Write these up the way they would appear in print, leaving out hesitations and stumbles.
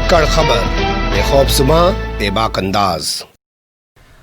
धाकड़ खबर बेखौफसमा बेबाक अंदाज।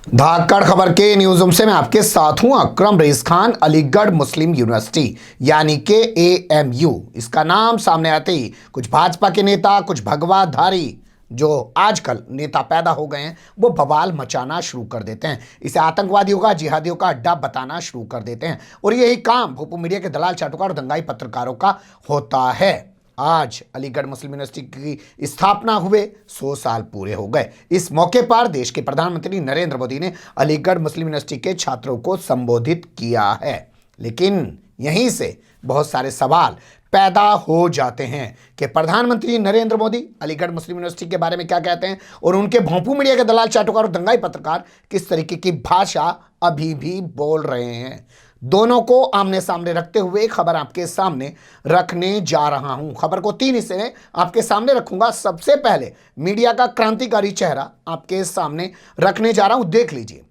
धाकड़ खबर के न्यूज रूम से मैं आपके साथ हूं अकरम रईस खान। अलीगढ़ मुस्लिम यूनिवर्सिटी यानी के AMU, इसका नाम सामने आते ही कुछ भाजपा के नेता, कुछ भगवाधारी जो आजकल नेता पैदा हो गए हैं, वो बवाल मचाना शुरू कर देते हैं। इसे आतंकवादियों का, जिहादियों का अड्डा बताना शुरू कर देते हैं और यही काम भोपू मीडिया के दलाल, चाटुकार और दंगाई पत्रकारों का होता है। आज अलीगढ़ मुस्लिम यूनिवर्सिटी की स्थापना हुए 100 साल पूरे हो गए। इस मौके पर देश के प्रधानमंत्री नरेंद्र मोदी ने अलीगढ़ मुस्लिम यूनिवर्सिटी के छात्रों को संबोधित किया है, लेकिन यहीं से बहुत सारे सवाल पैदा हो जाते हैं कि प्रधानमंत्री नरेंद्र मोदी अलीगढ़ मुस्लिम यूनिवर्सिटी के बारे में क्या कहते हैं और उनके भोंपू मीडिया के दलाल, चाटुकार और दंगाई पत्रकार किस तरीके की भाषा अभी भी बोल रहे हैं। दोनों को आमने सामने रखते हुए खबर आपके सामने रखने जा रहा हूं। खबर को 3 हिस्से में आपके सामने रखूंगा। सबसे पहले मीडिया का क्रांतिकारी चेहरा आपके सामने रखने जा रहा हूं, देख लीजिए।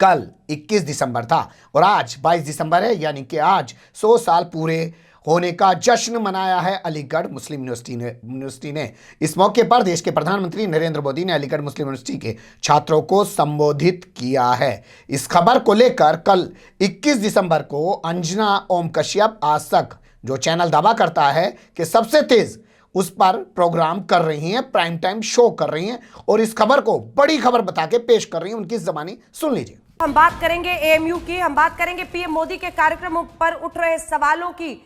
कल 21 दिसंबर था और आज 22 दिसंबर है, यानी कि आज 100 साल पूरे होने का जश्न मनाया है अलीगढ़ मुस्लिम यूनिवर्सिटी ने। इस मौके पर देश के प्रधानमंत्री नरेंद्र मोदी ने अलीगढ़ मुस्लिम यूनिवर्सिटी के छात्रों को संबोधित किया है। इस खबर को लेकर कल 21 दिसंबर को अंजना ओम कश्यप आज तक जो चैनल दावा करता है कि सबसे तेज, उस पर प्रोग्राम कर रही हैं, प्राइम टाइम शो कर रही हैं और इस खबर को बड़ी खबर बता के पेश कर रही हैं। उनकी ज़बानी सुन लीजिए। हम बात करेंगे AMU की, हम बात करेंगे PM मोदी के कार्यक्रमों पर उठ रहे सवालों की,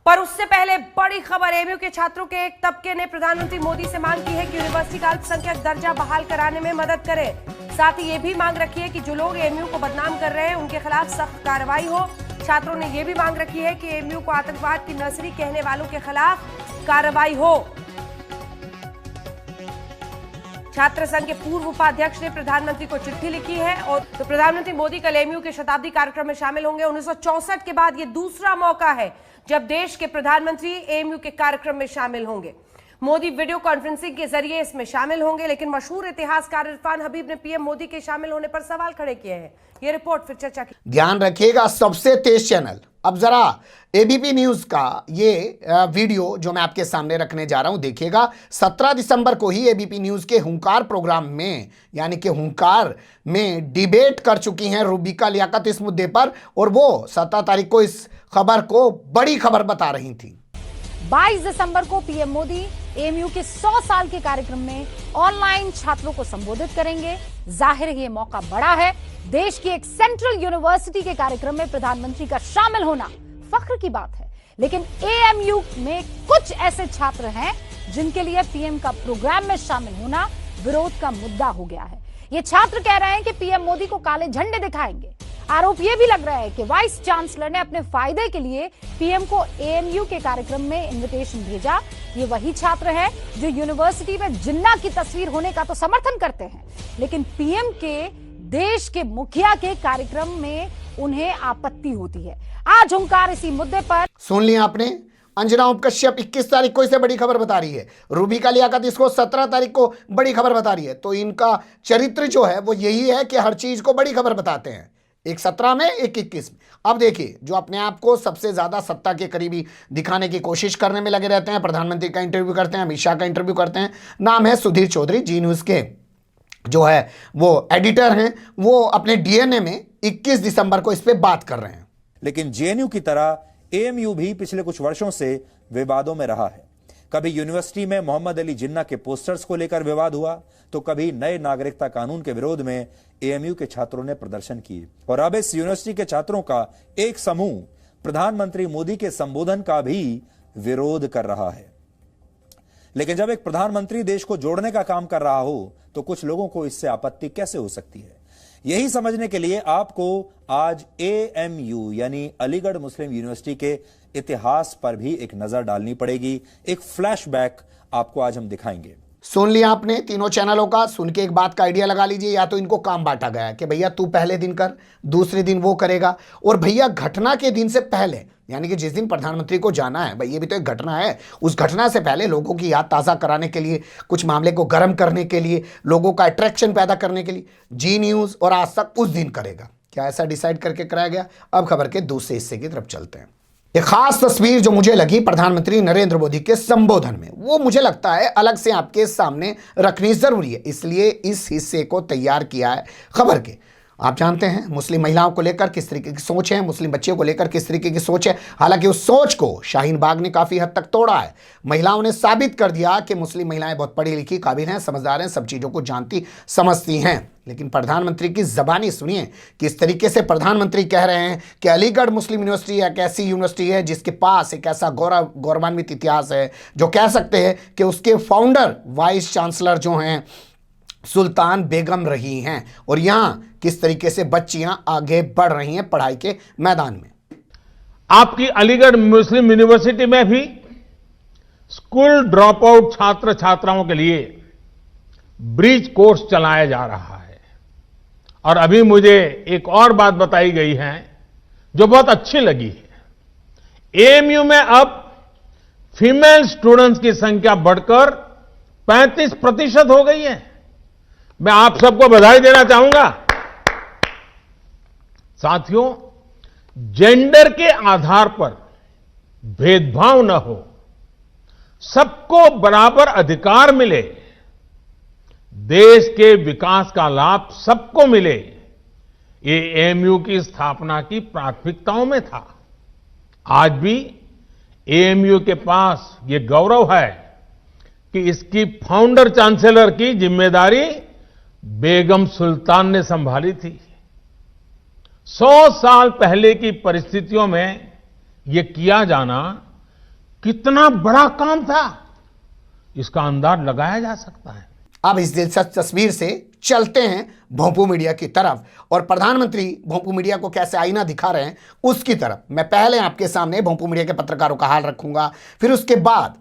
पर उससे पहले बड़ी खबर। AMU के छात्रों के एक तबके ने प्रधानमंत्री मोदी से मांग की है कि यूनिवर्सिटी का अल्पसंख्यक दर्जा बहाल कराने में मदद करें। साथ ही ये भी मांग रखी है कि जो लोग AMU को बदनाम कर रहे हैं उनके खिलाफ सख्त कार्रवाई हो। छात्रों ने यह भी मांग रखी है कि AMU को आतंकवाद की नर्सरी कहने वालों के खिलाफ कार्रवाई हो। छात्र संघ के पूर्व उपाध्यक्ष ने प्रधानमंत्री को चिट्ठी लिखी है और तो प्रधानमंत्री मोदी कल AMU के शताब्दी कार्यक्रम में शामिल होंगे। 1964 के बाद यह दूसरा मौका है जब देश के प्रधानमंत्री AMU के कार्यक्रम में शामिल होंगे। मोदी वीडियो कॉन्फ्रेंसिंग के जरिए इसमें शामिल होंगे, लेकिन मशहूर इतिहासकार इरफान हबीब ने PM मोदी के शामिल होने पर सवाल खड़े किए हैं। यह रिपोर्ट फिर चर्चा की। ध्यान रखिएगा, सबसे तेज चैनल। अब जरा ABP न्यूज का ये वीडियो जो मैं आपके सामने रखने जा रहा हूं, देखिएगा। 17 दिसंबर को ही ABP न्यूज के हुंकार प्रोग्राम में, यानी कि हुंकार में डिबेट कर चुकी हैं रूबिका लियाकत इस मुद्दे पर, और वो 17 तारीख को इस खबर को बड़ी खबर बता रही थी। 22 दिसंबर को PM मोदी AMU के 100 साल के कार्यक्रम में ऑनलाइन छात्रों को संबोधित करेंगे। जाहिर है ये मौका बड़ा है। देश की एक सेंट्रल यूनिवर्सिटी के कार्यक्रम में प्रधानमंत्री का शामिल होना फख्र की बात है, लेकिन AMU में कुछ ऐसे छात्र हैं जिनके लिए PM का प्रोग्राम में शामिल होना विरोध का मुद्दा हो गया है। ये छात्र कह रहे हैं कि PM मोदी को काले झंडे दिखाएंगे। आरोप यह भी लग रहा है कि वाइस चांसलर ने अपने फायदे के लिए PM को AMU के कार्यक्रम में इनविटेशन भेजा। ये वही छात्र हैं जो यूनिवर्सिटी में जिन्ना की तस्वीर होने का तो समर्थन करते हैं, लेकिन PM के देश के मुखिया के कार्यक्रम में उन्हें आपत्ति होती है। आज हुंकार इसी मुद्दे पर। सुन लिया आपने, अंजना ओम कश्यप 21 तारीख को इसे बड़ी खबर बता रही है, रूबिका लियाकत इसको 17 तारीख को बड़ी खबर बता रही है। तो इनका चरित्र जो है वो यही है कि हर चीज को बड़ी खबर बताते हैं, एक 17 में, एक 21 में। अब देखिए, जो अपने आप को सबसे ज्यादा सत्ता के करीबी दिखाने की कोशिश करने में लगे रहते हैं, प्रधानमंत्री का इंटरव्यू करते हैं, अमित शाह का इंटरव्यू करते हैं। नाम है सुधीर चौधरी, जी न्यूज के जो है वो एडिटर हैं। वो अपने DNA में 21 दिसंबर को इस पे बात कर रहे हैं। लेकिन JNU की तरह AMU भी पिछले कुछ वर्षों से विवादों में रहा है। कभी यूनिवर्सिटी में मोहम्मद अली जिन्ना के पोस्टर्स को लेकर विवाद हुआ, तो कभी नए नागरिकता कानून के विरोध में AMU के छात्रों ने प्रदर्शन किए, और अब इस यूनिवर्सिटी के छात्रों का एक समूह प्रधानमंत्री मोदी के संबोधन का भी विरोध कर रहा है। लेकिन जब एक प्रधानमंत्री देश को जोड़ने का काम कर रहा हो, तो कुछ लोगों को इससे आपत्ति कैसे हो सकती है? यही समझने के लिए आपको आज AMU यानी अलीगढ़ मुस्लिम यूनिवर्सिटी के इतिहास पर भी एक नजर डालनी पड़ेगी। एक फ्लैशबैक आपको आज हम दिखाएंगे। सुन लिया आपने तीनों चैनलों का। सुन के एक बात का आइडिया लगा लीजिए, या तो इनको काम बांटा गया है कि भैया तू पहले दिन कर, दूसरे दिन वो करेगा, और भैया घटना के दिन से पहले, यानी कि जिस दिन प्रधानमंत्री को जाना है, भाई ये भी तो एक घटना है, उस घटना से पहले लोगों की याद ताज़ा कराने के लिए, कुछ मामले को गर्म करने के लिए, लोगों का अट्रैक्शन पैदा करने के लिए जी न्यूज़ और आज तक उस दिन करेगा। क्या ऐसा डिसाइड करके कराया गया? अब खबर के दूसरे हिस्से की तरफ चलते हैं। एक खास तस्वीर जो मुझे लगी प्रधानमंत्री नरेंद्र मोदी के संबोधन में, वो मुझे लगता है अलग से आपके सामने रखनी जरूरी है, इसलिए इस हिस्से को तैयार किया है खबर के। आप जानते हैं मुस्लिम महिलाओं को लेकर किस तरीके की सोच है, मुस्लिम बच्चियों को लेकर किस तरीके की सोच है। हालांकि उस सोच को शाहीन बाग ने काफी हद तक तोड़ा है। महिलाओं ने साबित कर दिया कि मुस्लिम महिलाएं बहुत पढ़ी लिखी, काबिल हैं, समझदार हैं, सब चीजों को जानती समझती हैं। लेकिन प्रधानमंत्री की जबानी सुनिए, किस तरीके से प्रधानमंत्री कह रहे हैं कि अलीगढ़ मुस्लिम यूनिवर्सिटी एक ऐसी यूनिवर्सिटी है जिसके पास एक ऐसा गौरवान्वित इतिहास है, जो कह सकते हैं कि उसके फाउंडर वाइस चांसलर जो हैं सुल्तान बेगम रही हैं, और यहां किस तरीके से बच्चियां आगे बढ़ रही हैं पढ़ाई के मैदान में। आपकी अलीगढ़ मुस्लिम यूनिवर्सिटी में भी स्कूल ड्रॉप आउट छात्र छात्राओं के लिए ब्रिज कोर्स चलाया जा रहा है। और अभी मुझे एक और बात बताई गई है जो बहुत अच्छी लगी है। एएमयू में अब फीमेल स्टूडेंट्स की संख्या बढ़कर 35% हो गई है। मैं आप सबको बधाई देना चाहूंगा। साथियों, जेंडर के आधार पर भेदभाव न हो, सबको बराबर अधिकार मिले, देश के विकास का लाभ सबको मिले, ये एएमयू की स्थापना की प्राथमिकताओं में था। आज भी एएमयू के पास ये गौरव है कि इसकी फाउंडर चांसलर की जिम्मेदारी बेगम सुल्तान ने संभाली थी। 100 साल पहले की परिस्थितियों में यह किया जाना कितना बड़ा काम था, इसका अंदाज लगाया जा सकता है। अब इस दिलचस्प तस्वीर से चलते हैं भोंपू मीडिया की तरफ, और प्रधानमंत्री भोंपू मीडिया को कैसे आईना दिखा रहे हैं उसकी तरफ। मैं पहले आपके सामने भोंपू मीडिया के पत्रकारों का हाल रखूंगा, फिर उसके बाद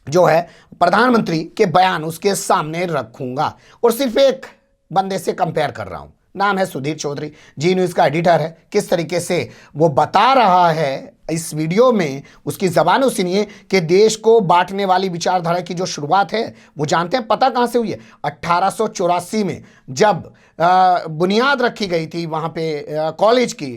जो है प्रधानमंत्री के बयान उसके सामने रखूंगा। और सिर्फ एक बंदे से कंपेयर कर रहा हूं, नाम है सुधीर चौधरी, जी न्यूज़ का एडिटर है। किस तरीके से वो बता रहा है इस वीडियो में, उसकी जबानों सुनिए कि देश को बांटने वाली विचारधारा की जो शुरुआत है वो जानते हैं पता कहां से हुई है। 1884 में जब बुनियाद रखी गई थी वहां पे कॉलेज की,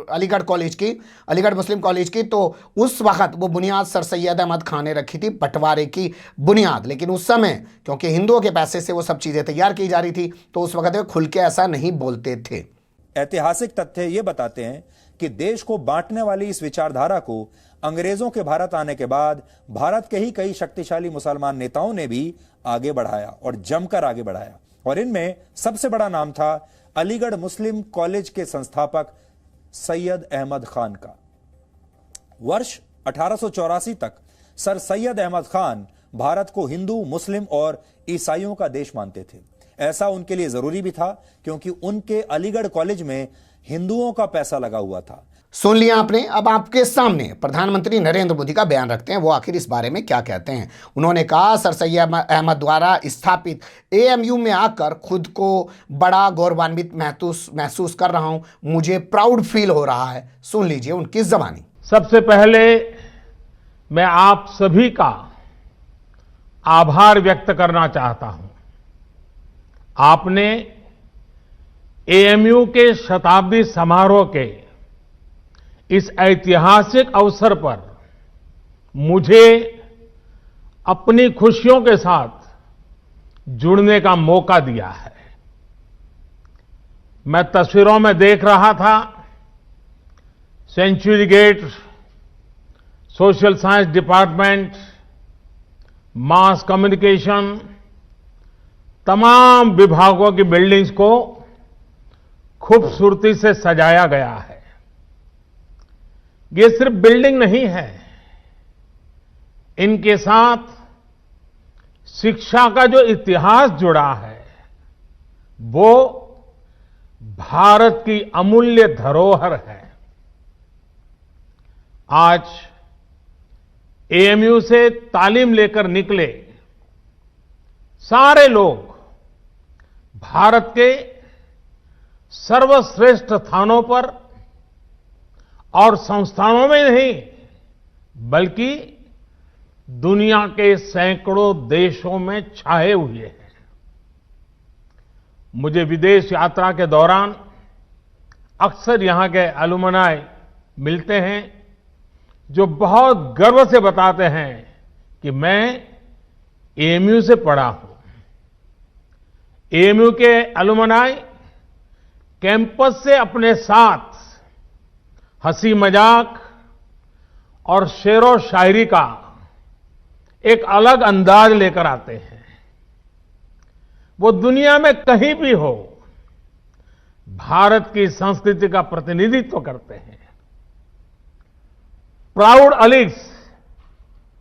अलीगढ़ कॉलेज की, अलीगढ़ मुस्लिम कॉलेज की, तो उस वक्त वो बुनियाद सर सैयद अहमद खान ने रखी थी, बंटवारे की बुनियाद। लेकिन उस समय क्योंकि हिंदुओं के पैसे से वो सब चीज़ें तैयार की जा रही थी, तो उस वक्त वे खुल के ऐसा नहीं बोलते थे। ऐतिहासिक तथ्य ये बताते हैं कि देश को बांटने वाली इस विचारधारा को अंग्रेजों के भारत आने के बाद भारत के ही कई शक्तिशाली मुसलमान नेताओं ने भी आगे बढ़ाया और जमकर आगे बढ़ाया। और इनमें सबसे बड़ा नाम था अलीगढ़ मुस्लिम कॉलेज के संस्थापक सैयद अहमद खान का। वर्ष 1884 तक सर सैयद अहमद खान भारत को हिंदू, मुस्लिम और ईसाइयों का देश मानते थे। ऐसा उनके लिए जरूरी भी था क्योंकि उनके अलीगढ़ कॉलेज में हिंदुओं का पैसा लगा हुआ था। सुन लिया आपने। अब आपके सामने प्रधानमंत्री नरेंद्र मोदी का बयान रखते हैं, वो आखिर इस बारे में क्या कहते हैं। उन्होंने कहा, सर सैयद अहमद द्वारा स्थापित एएमयू में आकर खुद को बड़ा गौरवान्वित महसूस कर रहा हूं, मुझे प्राउड फील हो रहा है। सुन लीजिए उनकी जबानी। सबसे पहले मैं आप सभी का आभार व्यक्त करना चाहता हूं। आपने एएमयू के शताब्दी समारोह के इस ऐतिहासिक अवसर पर मुझे अपनी खुशियों के साथ जुड़ने का मौका दिया है। मैं तस्वीरों में देख रहा था century gate, social science department, mass communication, तमाम विभागों की बिल्डिंग्स को खूबसूरती से सजाया गया है। ये सिर्फ बिल्डिंग नहीं है, इनके साथ शिक्षा का जो इतिहास जुड़ा है वो भारत की अमूल्य धरोहर है। आज एएमयू से तालीम लेकर निकले सारे लोग भारत के सर्वश्रेष्ठ स्थानों पर और संस्थानों में नहीं बल्कि दुनिया के सैकड़ों देशों में छाए हुए हैं। मुझे विदेश यात्रा के दौरान अक्सर यहां के अलुमनाई मिलते हैं जो बहुत गर्व से बताते हैं कि मैं एएमयू से पढ़ा हूं। एएमयू के अलुमनाई कैंपस से अपने साथ हंसी मजाक और शेरो शायरी का एक अलग अंदाज लेकर आते हैं। वो दुनिया में कहीं भी हो, भारत की संस्कृति का प्रतिनिधित्व करते हैं। प्राउड अलीग्स,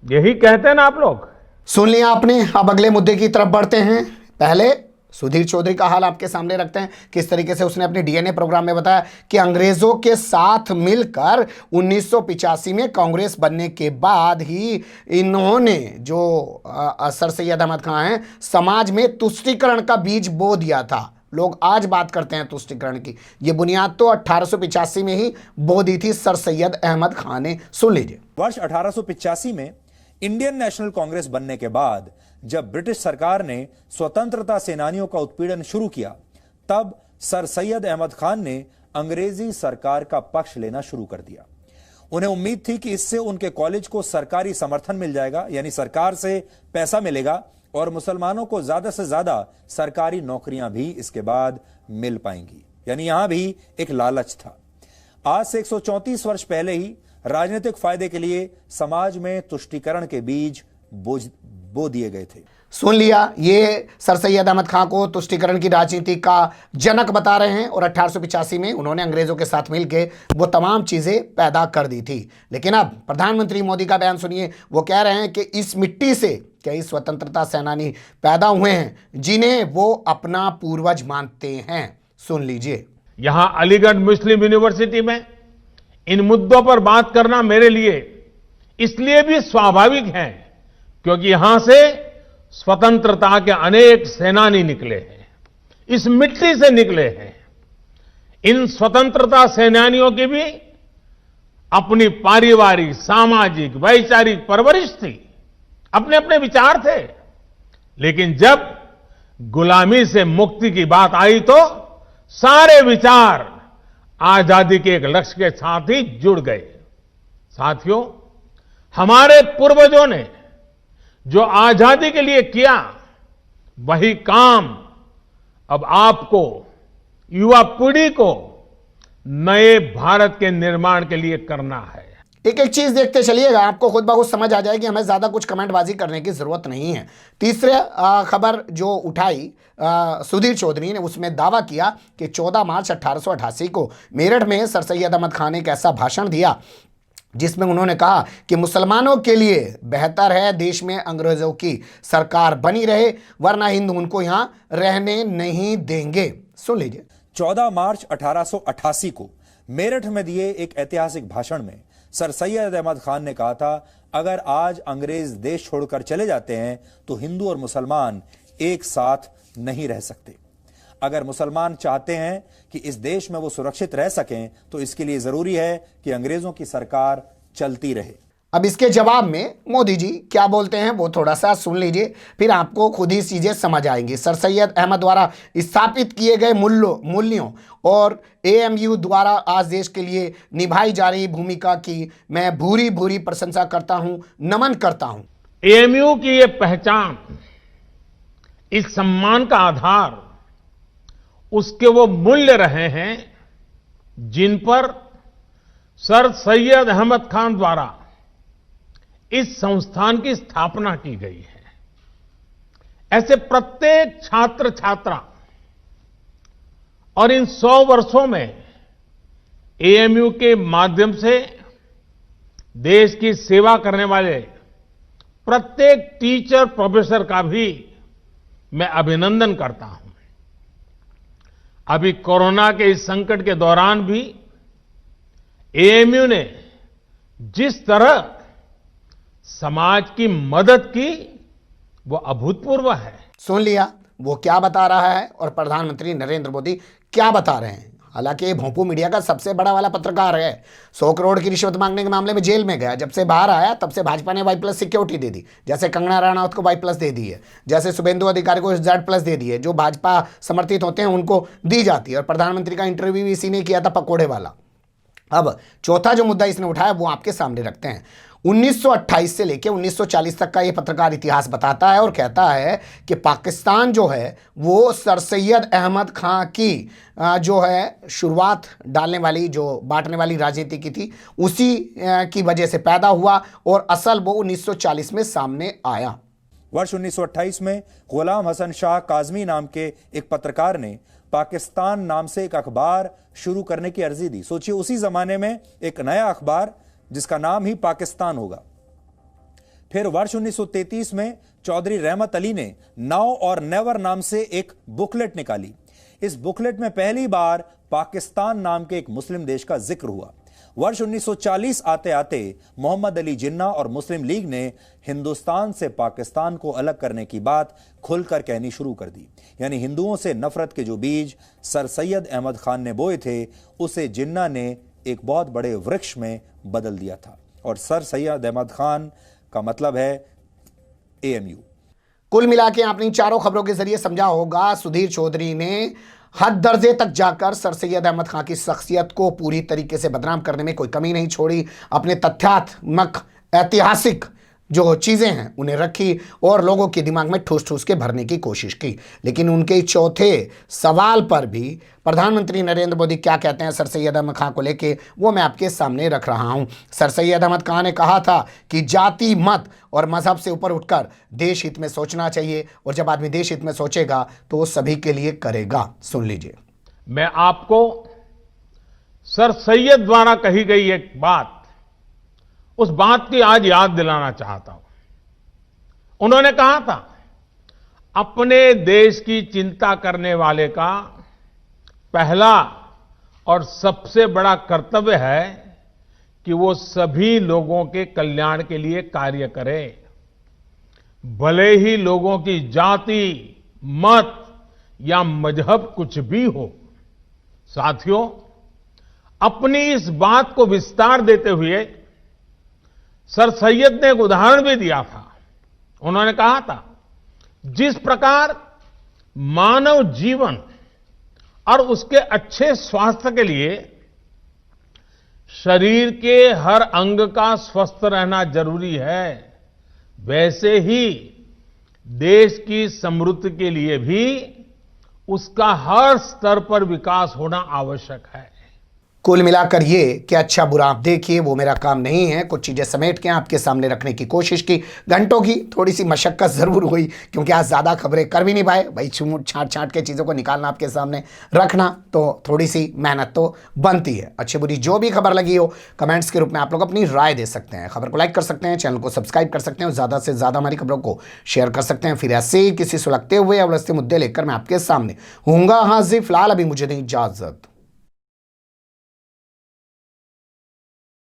यही कहते हैं ना आप लोग। सुन लिया आपने, अब अगले मुद्दे की तरफ बढ़ते हैं। पहले सुधीर चौधरी का हाल आपके सामने रखते हैं, किस तरीके से उसने अपने डीएनए प्रोग्राम में बताया कि अंग्रेजों के साथ मिलकर 1985 में कांग्रेस बनने के बाद ही इन्होंने जो सर सैयद अहमद खान हैं, समाज में तुष्टीकरण का बीज बो दिया था। लोग आज बात करते हैं तुष्टीकरण की, ये बुनियाद तो 1885 में ही बो दी थी सर सैयद अहमद खान ने। सुन लीजिए। वर्ष 1885 में इंडियन नेशनल कांग्रेस बनने के बाद जब ब्रिटिश सरकार ने स्वतंत्रता सेनानियों का उत्पीड़न शुरू किया, तब सर सैयद अहमद खान ने अंग्रेजी सरकार का पक्ष लेना शुरू कर दिया। उन्हें उम्मीद थी कि इससे उनके कॉलेज को सरकारी समर्थन मिल जाएगा, यानी सरकार से पैसा मिलेगा और मुसलमानों को ज्यादा से ज्यादा सरकारी नौकरियां भी इसके बाद मिल पाएंगी, यानी यहां भी एक लालच था। आज से 134 वर्ष पहले ही राजनीतिक फायदे के लिए समाज में तुष्टीकरण के बीज बो दिए गए थे। सुन लिया, ये सर सैयद अहमद खान को तुष्टीकरण की राजनीति का जनक बता रहे हैं और 1885 में उन्होंने अंग्रेजों के साथ मिलकर वो तमाम चीजें पैदा कर दी थी। लेकिन अब प्रधानमंत्री मोदी का बयान सुनिए। वो कह रहे हैं कि इस मिट्टी से कई स्वतंत्रता सेनानी पैदा हुए हैं जिन्हें वो अपना पूर्वज मानते हैं। सुन लीजिए। यहां अलीगढ़ मुस्लिम यूनिवर्सिटी में इन मुद्दों पर बात करना मेरे लिए इसलिए भी स्वाभाविक है क्योंकि यहां से स्वतंत्रता के अनेक सेनानी निकले हैं, इस मिट्टी से निकले हैं। इन स्वतंत्रता सेनानियों की भी अपनी पारिवारिक, सामाजिक, वैचारिक परवरिश थी, अपने अपने विचार थे। लेकिन जब गुलामी से मुक्ति की बात आई तो सारे विचार आजादी के एक लक्ष्य के साथ ही जुड़ गए। साथियों, हमारे पूर्वजों ने जो आजादी के लिए किया, वही काम अब आपको, युवा पीढ़ी को नए भारत के निर्माण के लिए करना है। एक एक चीज देखते चलिएगा, आपको खुद ब खुद समझ आ जाएगी, हमें ज्यादा कुछ कमेंटबाजी करने की जरूरत नहीं है। तीसरे खबर जो उठाई सुधीर चौधरी ने, उसमें दावा किया कि 14 मार्च 1888 को मेरठ में सर सैयद अहमद खान ने एक ऐसा भाषण दिया जिसमें उन्होंने कहा कि मुसलमानों के लिए बेहतर है देश में अंग्रेजों की सरकार बनी रहे, वरना हिंदू उनको यहां रहने नहीं देंगे। सुन लीजिए। 14 मार्च 1888 को मेरठ में दिए एक ऐतिहासिक भाषण में सर सैयद अहमद खान ने कहा था, अगर आज अंग्रेज देश छोड़कर चले जाते हैं तो हिंदू और मुसलमान एक साथ नहीं रह सकते। अगर मुसलमान चाहते हैं कि इस देश में वो सुरक्षित रह सकें तो इसके लिए जरूरी है कि अंग्रेजों की सरकार चलती रहे। अब इसके जवाब में मोदी जी क्या बोलते हैं वो थोड़ा सा सुन लीजिए, फिर आपको खुद ही चीजें समझ आएंगी। सर सैयद अहमद द्वारा स्थापित किए गए मूल्यों और एएमयू द्वारा आज देश के लिए निभाई जा रही भूमिका की मैं भूरी भूरी प्रशंसा करता हूं, नमन करता हूं। एएमयू की ये पहचान, इस सम्मान का आधार उसके वो मूल्य रहे हैं जिन पर सर सैयद अहमद खान द्वारा इस संस्थान की स्थापना की गई है। ऐसे प्रत्येक छात्र छात्रा और इन 100 वर्षों में एएमयू के माध्यम से देश की सेवा करने वाले प्रत्येक टीचर प्रोफेसर का भी मैं अभिनंदन करता हूं। अभी कोरोना के इस संकट के दौरान भी एएमयू ने जिस तरह समाज की मदद की वो अभूतपूर्व है। सुन लिया वो क्या बता रहा है और प्रधानमंत्री नरेंद्र मोदी क्या बता रहे हैं। हालांकि ये भोंपू मीडिया का सबसे बड़ा वाला पत्रकार है, 100 करोड़ की रिश्वत मांगने के मामले में जेल में गया। जब से बाहर आया तब से भाजपा ने Y+ सिक्योरिटी दे दी, जैसे कंगना रनौत को Y+ दे दी है, जैसे शुभेंदु अधिकारी को Z+ दे दी है, जो भाजपा समर्थित होते हैं उनको दी जाती है। और प्रधानमंत्री का इंटरव्यू भी इसी ने किया था, पकोड़े वाला। अब चौथा जो मुद्दा इसने उठाया वो आपके सामने रखते हैं। 1928 से लेकर 1940 तक का ये पत्रकार इतिहास बताता है और कहता है कि पाकिस्तान जो है वो सर सैयद अहमद खां की जो है शुरुआत डालने वाली, जो बांटने वाली राजनीति की थी, उसी की वजह से पैदा हुआ और असल वो 1940 में सामने आया। वर्ष 1928 में गुलाम हसन शाह काजमी नाम के एक पत्रकार ने पाकिस्तान नाम से एक अखबार शुरू करने की अर्जी दी। सोचिए, उसी जमाने में एक नया अखबार जिसका नाम ही पाकिस्तान होगा। फिर वर्ष 1933 में चौधरी रहमत अली ने नाउ और नेवर नाम से एक बुकलेट निकाली। इस बुकलेट में पहली बार पाकिस्तान नाम के एक मुस्लिम देश का जिक्र हुआ। वर्ष 1940 आते आते मोहम्मद अली जिन्ना और मुस्लिम लीग ने हिंदुस्तान से पाकिस्तान को अलग करने की बात खुलकर कहनी शुरू कर दी। यानी हिंदुओं से नफरत के जो बीज सर सैयद अहमद खान ने बोए थे, उसे जिन्ना ने एक बहुत बड़े वृक्ष में बदल दिया था। और सर सैयद अहमद खान का मतलब है एएमयू। कुल मिला के आपने चारों खबरों के जरिए समझा होगा, सुधीर चौधरी ने हद दर्जे तक जाकर सर सैयद अहमद खां की शख्सियत को पूरी तरीके से बदनाम करने में कोई कमी नहीं छोड़ी। अपने तथ्यात्मक ऐतिहासिक जो चीज़ें हैं उन्हें रखी और लोगों के दिमाग में ठूस ठूस के भरने की कोशिश की। लेकिन उनके चौथे सवाल पर भी प्रधानमंत्री नरेंद्र मोदी क्या कहते हैं सर सैयद अहमद खां को लेके, वो मैं आपके सामने रख रहा हूं। सर सैयद अहमद खां ने कहा था कि जाति, मत और मजहब से ऊपर उठकर देश हित में सोचना चाहिए, और जब आदमी देश हित में सोचेगा तो वो सभी के लिए करेगा। सुन लीजिए। मैं आपको सर सैयद द्वारा कही गई एक बात, उस बात की आज याद दिलाना चाहता हूं। उन्होंने कहा था, अपने देश की चिंता करने वाले का पहला और सबसे बड़ा कर्तव्य है कि वो सभी लोगों के कल्याण के लिए कार्य करे, भले ही लोगों की जाति, मत या मजहब कुछ भी हो। साथियों, अपनी इस बात को विस्तार देते हुए सर सैयद ने एक उदाहरण भी दिया था। उन्होंने कहा था, जिस प्रकार मानव जीवन और उसके अच्छे स्वास्थ्य के लिए शरीर के हर अंग का स्वस्थ रहना जरूरी है, वैसे ही देश की समृद्धि के लिए भी उसका हर स्तर पर विकास होना आवश्यक है। कुल मिलाकर ये कि अच्छा बुरा आप देखिए, वो मेरा काम नहीं है। कुछ चीज़ें समेट के आपके सामने रखने की कोशिश की। घंटों की थोड़ी सी मशक्कत ज़रूर हुई, क्योंकि आज ज़्यादा खबरें कर भी नहीं पाए। भाई छाँट छाँट के चीज़ों को निकालना, आपके सामने रखना, तो थोड़ी सी मेहनत तो बनती है। अच्छी बुरी जो भी खबर लगी हो, कमेंट्स के रूप में आप लोग अपनी राय दे सकते हैं। खबर को लाइक कर सकते हैं, चैनल को सब्सक्राइब कर सकते हैं और ज़्यादा से ज़्यादा हमारी खबरों को शेयर कर सकते हैं। फिर ऐसे ही किसी सुलगते हुए या उलझते मुद्दे लेकर मैं आपके सामने हूँगा हाजिर। फिलहाल अभी मुझे नहीं इजाज़त।